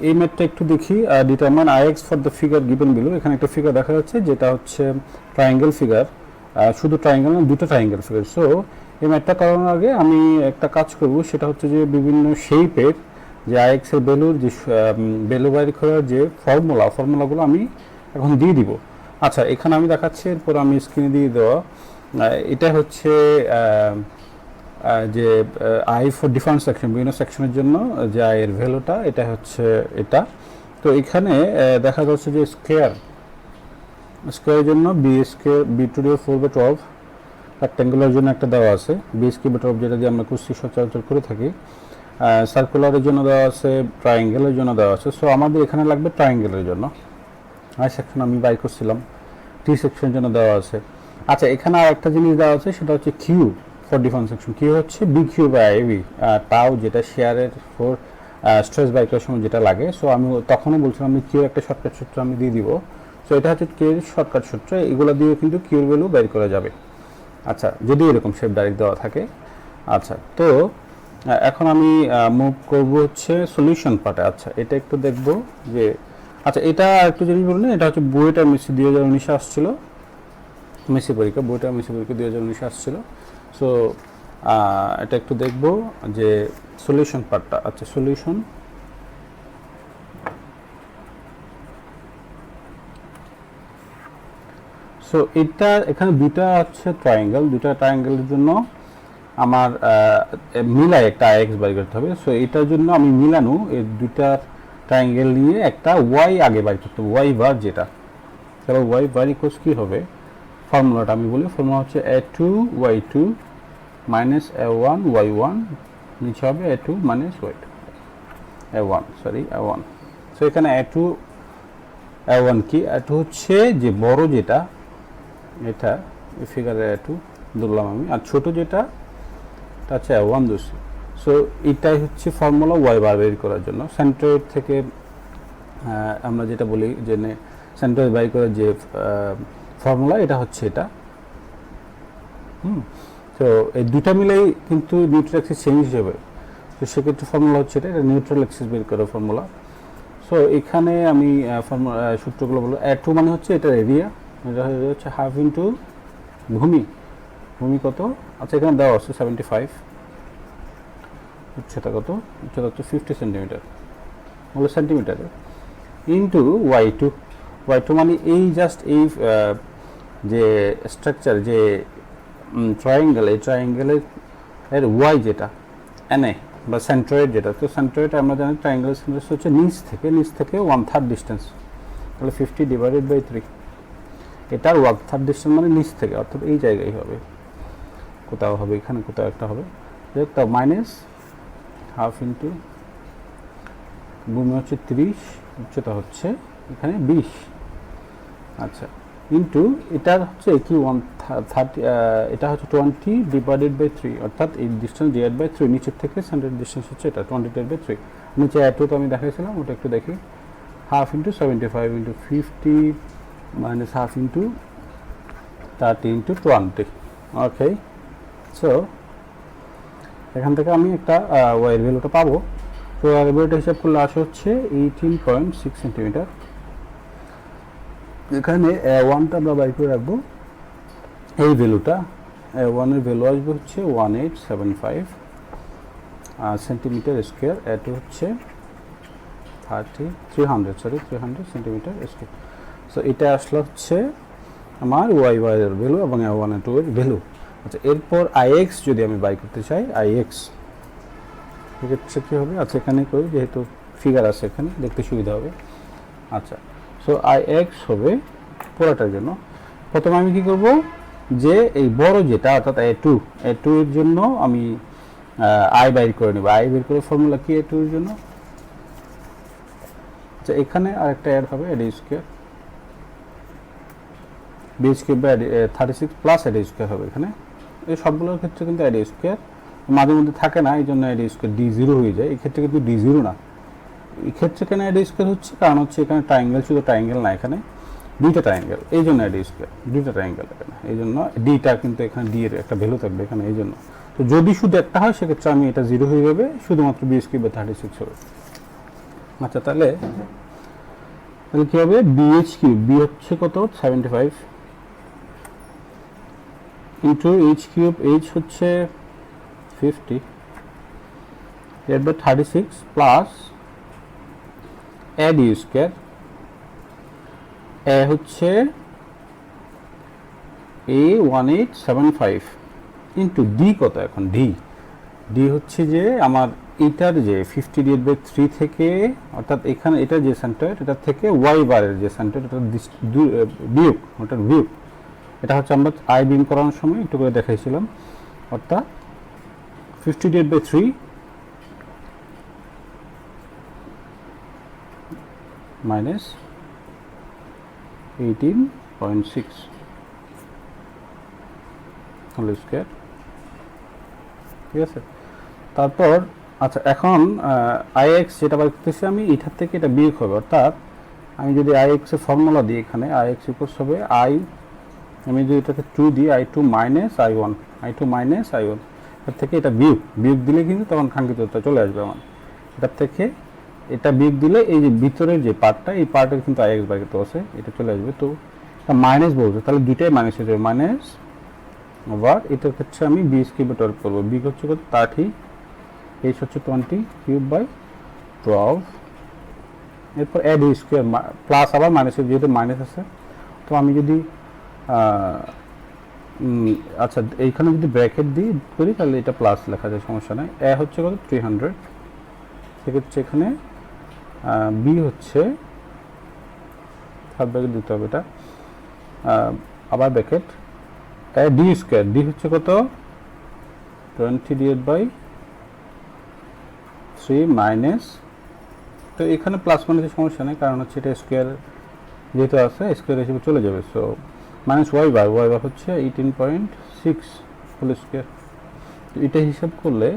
এই ম্যাথটা একটু দেখি। Determine IX for the figure given below. এখানে একটা ফিগার দেখা যাচ্ছে যেটা হচ্ছে ট্রায়াঙ্গেল ফিগার, শুধু ট্রায়াঙ্গেল না, দুটো ট্রায়াঙ্গেল ফিগার। সো এই ম্যাথটা করানোর আগে আমি একটা কাজ করব, সেটা হচ্ছে যে বিভিন্ন শেপের যে আইএক্স এর ভ্যালুর যে ভ্যালু বাইর করার যে ফর্মুলাগুলো আমি এখন দিয়ে দিব। আচ্ছা, এখানে আমি দেখাচ্ছি, এরপর আমি স্ক্রিনে দিয়ে দেওয়া এটা হচ্ছে যে আই ফর ডিফারেন্ট সেকশন, বিভিন্ন সেকশনের জন্য যে আই এর ভ্যালুটা, এটা হচ্ছে এটা। তো এখানে দেখা যাচ্ছে যে স্কোয়ারের জন্য B square B to the 4/12, rectangular জন্য একটা দেওয়া আছে বি স্কোয়ার/12, যেটা দিয়ে আমরা কুস্তি সচরাচর করে থাকি। সার্কুলারের জন্য দেওয়া আছে, ট্রায়াঙ্গেলের জন্য দেওয়া আছে। সো আমাদের এখানে লাগবে ট্রায়াঙ্গেলের জন্য। আই সেকশন আমি বাই করছিলাম, টি সেকশনের জন্য দেওয়া আছে। আচ্ছা, এখানে আর একটা জিনিস দেওয়া আছে, সেটা হচ্ছে Q for different section. Q হচ্ছে বি কিউ বাই আইবি, টাও যেটা শেয়ারের ফর স্ট্রেস বাই করার সময় যেটা লাগে। সো আমি তখনও বলছিলাম আমি কিউ একটা শর্টকাট সূত্র আমি দিয়ে দিব। সো এটা হচ্ছে কিউর শর্টকাট সূত্র, এগুলো দিয়ে কিন্তু কিউর ভ্যালু বের করা যাবে। আচ্ছা, যদি এরকম শেপ ডাইরেক্ট দেওয়া থাকে। আচ্ছা, তো এখন আমি মুভ করব হচ্ছে সলিউশন পার্টে। আচ্ছা, এটা একটু দেখব যে, আচ্ছা এটা একটু জিনিস বলুন, এটা হচ্ছে বইটা মেসি 2019 আসছিল, মেসি পরীক্ষা, বইটা মেসি পরীক্ষা 2019 আসছিল। সো এটা একটু দেখব যে সলিউশন পার্টটা। আচ্ছা, সলিউশন। সো এটা এখানে দুইটা হচ্ছে ট্রায়াঙ্গেল, দুইটা ট্রায়াঙ্গেলের জন্য আমার মিলাই একটা আইএক্স বাই করতে হবে। সো এটার জন্য আমি মিলানো এই দুইটা ট্রায়াঙ্গেল নিয়ে একটা ওয়াই আগে বাই করতে হবে, ওয়াই বার যেটা। তাহলে ওয়াই বার ইকুয়ালস কি হবে, ফর্মুলাটা আমি বলি। ফর্মুলা হচ্ছে a2y2 মাইনাস a1 y1, নিচে হবে a2 minus y2 a1, sorry a1। So এখানে a1 কি, a2 হচ্ছে যে বড় যেটা, এটা ফিগারে a2 ধরলাম আমি, আর ছোট যেটা এটা হচ্ছে a1 ধরছি। সো এটাই হচ্ছে ফর্মুলা ওয়াই বার বের করার জন্য। সেন্ট্রয়েড থেকে আমরা যেটা বলি যে সেন্ট্রয়েড বাই করার যে ফর্মুলা, এটা হচ্ছে এটা। তো এই দুটা মিলেই কিন্তু নিউট্রাল অ্যাক্সিস চেঞ্জ হবে। তো সেক্ষেত্রে ফর্মুলা হচ্ছে এটা নিউট্রাল অ্যাক্সিস বের করার ফর্মুলা। সো এখানে আমি সূত্রগুলো বলবো। a2 মানে হচ্ছে এটার এরিয়া, এটা হচ্ছে হাফ ইন্টু ভূমি কত। আচ্ছা, এখানে দেওয়া আছে 75, উচ্চতা কত, উচ্চতা হচ্ছে 50 সেন্টিমিটার, হলো সেন্টিমিটারে, ইন্টু y2 মানে এই জাস্ট এই যে স্ট্রাকচার যে ট্রায়াঙ্গেল, এই ট্রায়াঙ্গেলের এর ওয়াই যেটা এনএ বা সেন্ট্রয়েড যেটা। তো সেন্ট্রয়েড আমরা জানি ট্রায়াঙ্গেলের সেন্ট্রয়েড হচ্ছে নিচ থেকে 1/3 ডিস্টেন্স, তাহলে 50 ডিভাইডেড বাই 3, এটার 1/3 ডিস্টেন্স মানে নিচ থেকে, অর্থাৎ এই জায়গায় হবে, কোথাও হবে, এখানে কোথাও একটা হবে। তা মাইনাস হাফ ইন্টু ভূমি হচ্ছে 30, উচ্চতা হচ্ছে এখানে 20। আচ্ছা, ইন্টু এটার হচ্ছে কি 130, এটা হচ্ছে 20 ডিভাইডেড বাই 3, অর্থাৎ এই ডিস্টেন্স ডিভাইড বাই 3, নিচের থেকে সেন্টার ডিস্টেন্স হচ্ছে এটা 20 ডিভাইড বাই 3। নিচে এত তো আমি দেখাইছিলাম, ওটা একটু দেখি। Half into 75 into 50 minus half into 30 into 20। ওকে, সো এখান থেকে আমি একটা ওয়াইয়ের ভ্যালুটা পাবো। তো ওয়াইয়ের ভ্যালুটা হিসাব করলে আসে হচ্ছে 18.6 সেন্টিমিটার। এখানে a1টা আমরা বাই করে রাখবো, এই ভ্যালুটা a1-এর ভ্যালু আসবে হচ্ছে 1875 সেন্টিমিটার স্কোয়ার, a2 হচ্ছে 300 সেন্টিমিটার স্কোয়ার। সো এটা আসলে হচ্ছে আমার ওয়াই-এর ভ্যালু এবং a1 a2 এর ভ্যালু। আচ্ছা, এরপর আইএক্স যদি আমি বাই করতে চাই, আইএক্স সেক্ষেত্রে কী হবে। আচ্ছা, এখানে করি, যেহেতু ফিগার আছে এখানে দেখতে সুবিধা হবে। আচ্ছা, সো আইএক্স হবে পুরোটার জন্য। প্রথমে আমি কি করব, যে এই বড় যেটা অর্থাৎ a2 এর জন্য আমি আই বাইর করে নেব। আই বের করে ফর্মুলা কি a2 এর জন্য। আচ্ছা, এখানে আরেকটা অ্যাড হবে a square, b square by 36 plus a square হবে এখানে। এই সবগুলোর ক্ষেত্রে কিন্তু a স্কোয়ার মাঝে মধ্যে থাকে না, এই জন্য a স্কোয়ার d0 হয়ে যায়। এই ক্ষেত্রে কিন্তু d0 না, এই ক্ষেত্রে কেন a স্কোয়ার হচ্ছে, কারণ হচ্ছে এখানে ট্রায়াঙ্গেল, শুধু ট্রায়াঙ্গেল না, এখানে দুইটা ট্রায়াঙ্গেল, এই জন্য a স্কোয়ার, দুইটা ট্রায়াঙ্গেল এখানে, এই জন্য ডিটা কিন্তু এখানে ডি এর একটা ভ্যালু থাকবে এখানে, এই জন্য। তো যদি শুধু একটা হয় সেক্ষেত্রে আমি এটা 0 হয়ে যাবে, শুধুমাত্র b স্কোয়ার বাই 36 হবে। আচ্ছা তাহলে কি হবে বিএইচ কিউব, বি হচ্ছে কত 75 ইন্টু এইচ কিউব, এইচ হচ্ছে 50 এর by 36 plus A d square, a হচ্ছে A1875 ইন্টু ডি কত, এখন ডি হচ্ছে যে আমার এটার যে 50/3 থেকে, অর্থাৎ এখানে এটা যে সেন্টার, এটা থেকে ওয়াই বারের যে সেন্টার, এটা বিয়োগ, ওটার বিয়োগ, এটা হচ্ছে আমরা আই বিম করানোর সময় একটু করে দেখাইছিলাম, অর্থাৎ 50/3 মাইনাস 18.6 হোল স্কয়ার, ঠিক আছে। তারপর আচ্ছা এখন আইএক্স যেটা বার করতেছি আমি, এটার থেকে এটা বিয়োগ হবে, অর্থাৎ আমি যদি আইএক্স এর ফর্মুলা দিই এখানে, আইএক্স ইকুয়ালস হবে আই, আমি যদি এটাকে 2 দিই I2 minus I1, I2 minus I1, এর থেকে এটা বিয়োগ দিলে কিন্তু তখন কাঙ্ক্ষিতটা চলে আসবে আমার। এটার থেকে এটা বিয়োগ দিলে এই যে ভিতরের যে পার্টটা, এই পার্টের কিন্তু আইএক্স বার করতে আছে, এটা চলে আসবে। তো এটা মাইনাস বলছে, তাহলে দুইটাই মাইনাস হয়ে যাবে, মাইনাস ওভার এটার ক্ষেত্রে আমি বি কিউব টল করবো, বি হচ্ছে কত 30, এইচ হচ্ছে 20 কিউব বাই 12, এরপর এ ডি স্কোয়ার প্লাস আবার মাইনাসের, যেহেতু মাইনাস আছে তো আমি যদি আচ্ছা এইখানে যদি ব্র্যাকেট দিই করি তাহলে এটা প্লাস লেখা যায়, সমস্যা নাই। এ হচ্ছে কত 300, সেক্ষেত্রে এখানে বি হচ্ছে থার্ড ব্র্যাকেট দিতে হবে, এটা আবার ব্র্যাকেট এ ডি স্কোয়ার, ডি হচ্ছে কত 20/3 মাইনাস, তো এখানে প্লাস মাইনাসের সমস্যা নেই, কারণ হচ্ছে এটা স্কোয়ার যেহেতু আছে স্কোয়ার হিসেবে চলে যাবে। সো মাইনাস ওয়াই বার হচ্ছে 18.6 হোল স্কোয়ার। তো এটা হিসাব করলে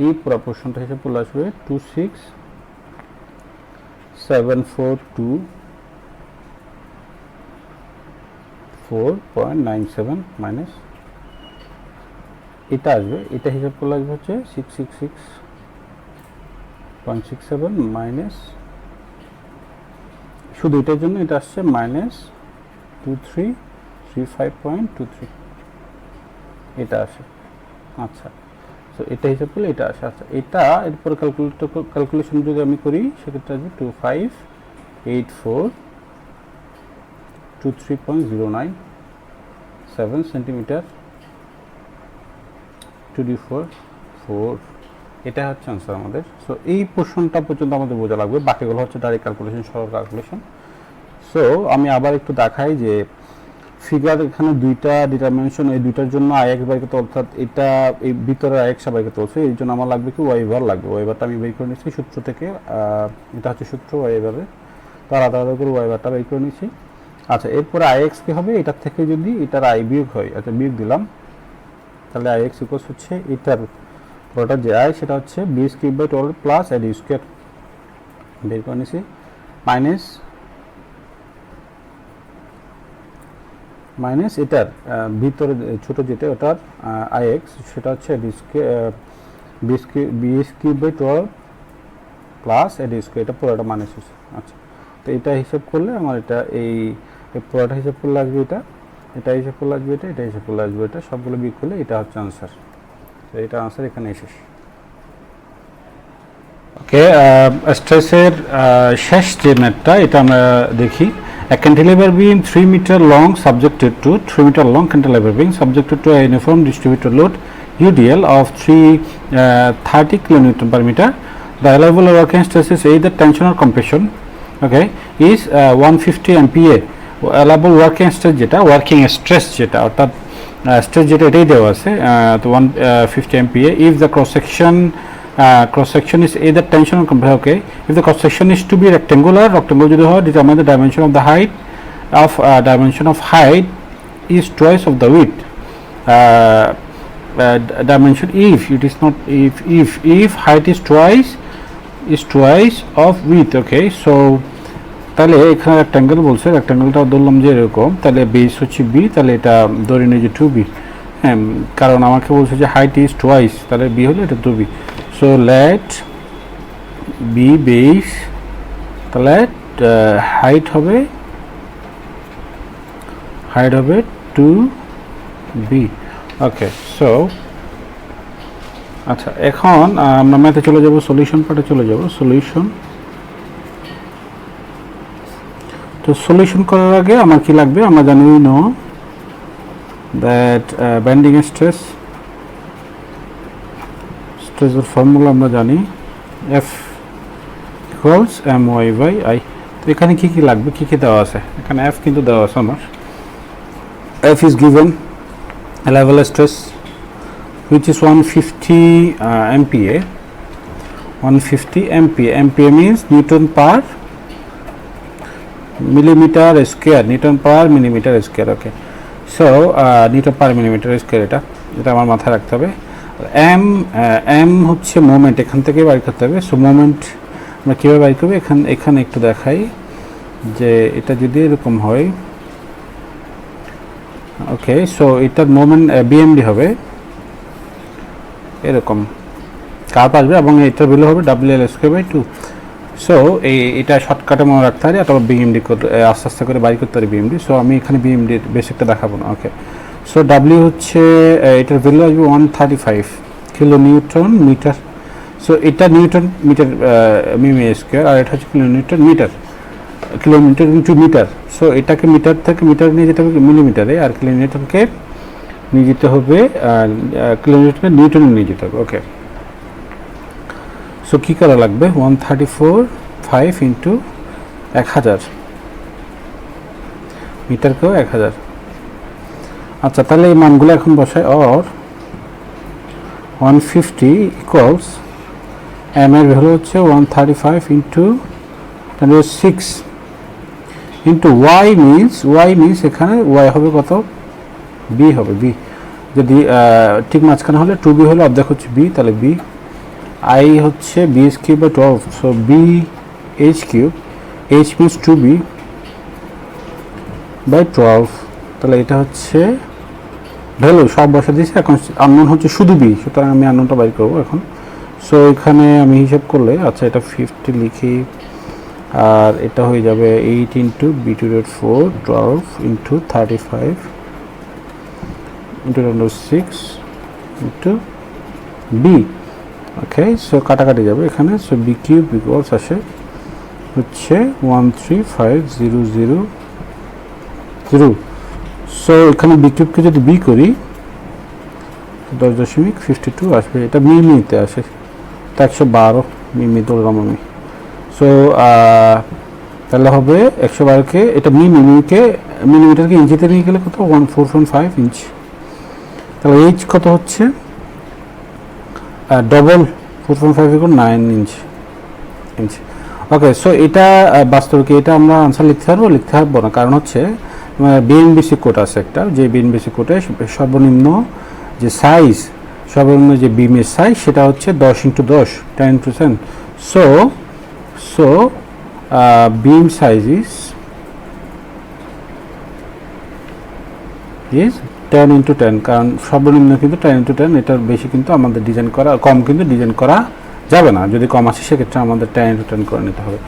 এই পুরো পোর্শনটা হিসাব করলে আসবে 26742.97 মাইনাস এটা আসবে, এটা হিসাব করলে আসবে হচ্ছে 666.67 মাইনাস, শুধু এটার জন্য এটা আসছে মাইনাস 2335.23 এটা আসে। আচ্ছা তো এটা হিসাব করলে এটা আসে। আচ্ছা এটা এরপর ক্যালকুলেশন যদি আমি করি সেক্ষেত্রে আসবে 258423.097 সেন্টিমিটার 2d4 এটা হচ্ছে আনসার আমাদের। সো এই পোর্শনটা পর্যন্ত আমাদের বোঝা লাগবে, বাকিগুলো হচ্ছে ডাইরেক্ট ক্যালকুলেশন, সরল ক্যালকুলেশন। সো আমি আবার একটু দেখাই যে ফিগার এখানে দুইটা ডিটারমিনেশন, এই দুইটার জন্য আইএক্স বাই করতে, অর্থাৎ এটা এই ভিতরে আইএক্স বাই করতে হচ্ছে, এই জন্য আমার লাগবে কি ওয়াই বার লাগবে। ওয়াই বারটা আমি বের করে নিচ্ছি সূত্র থেকে, এটা হচ্ছে সূত্র ওয়াই বারের, তার আলাদা আলাদা করে ওয়াই বারটা বের করে নিচ্ছি। আচ্ছা এরপরে আইএক্স কি হবে, এটার থেকে যদি এটার আই বিয়োগ হয়, আচ্ছা বিয়োগ দিলাম, তাহলে আইএক্স ইকুয়ালস হচ্ছে এটার পুরোটা যে আই সেটা হচ্ছে B cube by 12 plus A D square বের করে নিচ্ছি, মাইনাস এটার ভিতরে ছোট যেটা ওটার আইএক্স সেটা হচ্ছে B cube by 12 plus A D square, এটা পুরোটা মাইনাস হচ্ছে। আচ্ছা তো এটা হিসাব করলে আমার এটা এই পুরোটা হিসাব করলে আসবে, এটা হিসাব করলে আসবে, এটা হিসাব করলে আসবে, এটা সবগুলো বিয়োগ করলে এটা হচ্ছে আনসার। তো এটা আনসার এখানে শেষ। ওকে স্ট্রেসের শেষ যে ম্যাথটা এটা আমরা দেখি। A cantilever beam 3 meter long subjected to 3 meter long cantilever beam subjected to a uniform distributed load UDL of 30 kilonewton per meter. The allowable working stress is either tension or compression. Okay, is 150 MPa. Allowable working stress যেটা, working stress যেটা অর্থাৎ stress যেটা এটাই দেওয়া আছে, তো 150 MPa. If the cross section is either tension or compression. Okay, if the cross section is to be rectangular যদি হয়, determine the dimension of the height of height is twice of the width. Dimension if it is not, if height is twice of width. Okay, so তাহলে এখানে rectangle বলছে, রেক্ট্যাঙ্গেলটা ধরলাম যে এরকম, তাহলে base হচ্ছে বি, তাহলে এটা ধরে নিয়ে যে 2b, হ্যাঁ কারণ আমাকে বলছে যে হাইট ইজ টুয়াইস, তাহলে বি হলে এটা 2b. So let b base তাহলে হাইট হবে 2b। ওকে, সো আচ্ছা, এখন আমরা ম্যাথে চলে যাব, সলিউশন পার্টে চলে যাব। সলিউশন, তো সলিউশন করার আগে আমার কি লাগবে, আমরা জানি নো দ্যাট বেন্ডিং স্ট্রেসের ফর্মুলা আমরা জানি F ইকুয়ালস my/i। তো এখানে কি কি লাগবে, কি কি দেওয়া আছে, এখানে F কিন্তু দেওয়া আছে আমার। F is given a level stress which is 150 MPa. 150 MPa, MPa means Newton per millimeter square, Newton per millimeter square। Okay, so Newton per millimeter square, এটা আমার মাথায় রাখতে হবে। m হচ্ছে মোমেন্ট, এখান থেকে বাইর করতে হবে। সো মোমেন্ট আমরা কীভাবে বাইর করবো, এখানে একটু দেখাই যে এটা যদি এরকম হয়, ওকে, সো এটার মোমেন্ট BMD হবে এরকম কার্ভ আসবে, এবং এটার ভ্যালু হবে WL²/2। সো এটা শর্টকাটে মনে রাখতে হবে, অথবা BMD আস্তে আস্তে করে বাইর করতে পারি BMD। সো আমি এখানে BMD বেসিকটা দেখাবো না। ওকে, সো W হচ্ছে এটার ভ্যালু আসবে 135 কিলো নিউটন মিটার। সো এটা নিউটন মিটার মিমি স্কোয়ার, আর এটা হচ্ছে কিলোমিটার ইন্টু মিটার। সো এটাকে মিটার থেকে মিটার নিয়ে যেতে হবে মিলিমিটারে, আর কিলোমিটারকে নিয়ে যেতে হবে কিলোমিটারকে নিউটনে নিয়ে যেতে হবে। ওকে, সো কী করা লাগবে, 134.5 ইন্টু 1000, মিটারকেও 1000। আচ্ছা, তাহলে এই মানগুলো এখন বসায়। অর 150 ইকুয়ালস m এর ভ্যালু হচ্ছে 135 ইন্টু 6 ইন্টু y মিনস এখানে y হবে কত, b হবে, b যদি ঠিক মাঝখানে হলে 2b হলে অর্ধেক হচ্ছে b, তাহলে b। I হচ্ছে bh³/12, so bh³, h means 2b/12, তাহলে এটা হচ্ছে ভ্যালু সব বসা দিয়েছি। এখন আননোন হচ্ছে শুধু b, সুতরাং আমি আননোনটা বাইর করবো এখন। সো এখানে আমি হিসাব করলে, আচ্ছা এটা 50 লিখি, আর এটা হয়ে যাবে 8 into b²4, 12 into 35 into 6 into b। ওকে, সো কাটাকাটি যাবে এখানে। সো b³ ইকুয়ালস আসে হচ্ছে 135,000। সো এখানে b³ যদি b করি 10.52 আসবে। এটা মিমিতে আসে, এটা 112 মিমি ধরলাম আমি। সো তাহলে হবে 112কে, এটা মিলিমিটারকে ইঞ্চিতে নিয়ে গেলে কত, 14.5 ইঞ্চ। তাহলে এইচ কত হচ্ছে, ডবল 4.5 = 9 ইঞ্চ। ওকে, সো এটা বাস্তবে এটা আমরা আনসার লিখতে পারবো না, কারণ হচ্ছে বিএনবিসি কোড আছে একটা, যে বিএনবিসি কোডে সর্বনিম্ন যে সাইজ, সর্বনিম্ন যে বিমের সাইজ সেটা হচ্ছে 10 × 10, 10 × 10। সো beam size is 10 × 10, কারণ সর্বনিম্ন কিন্তু 10 × 10, এটার বেশি কিন্তু আমাদের ডিজাইন করা, কম কিন্তু ডিজাইন করা যাবে না। যদি কম আসে সেক্ষেত্রে আমাদের 10 × 10 করে নিতে হবে।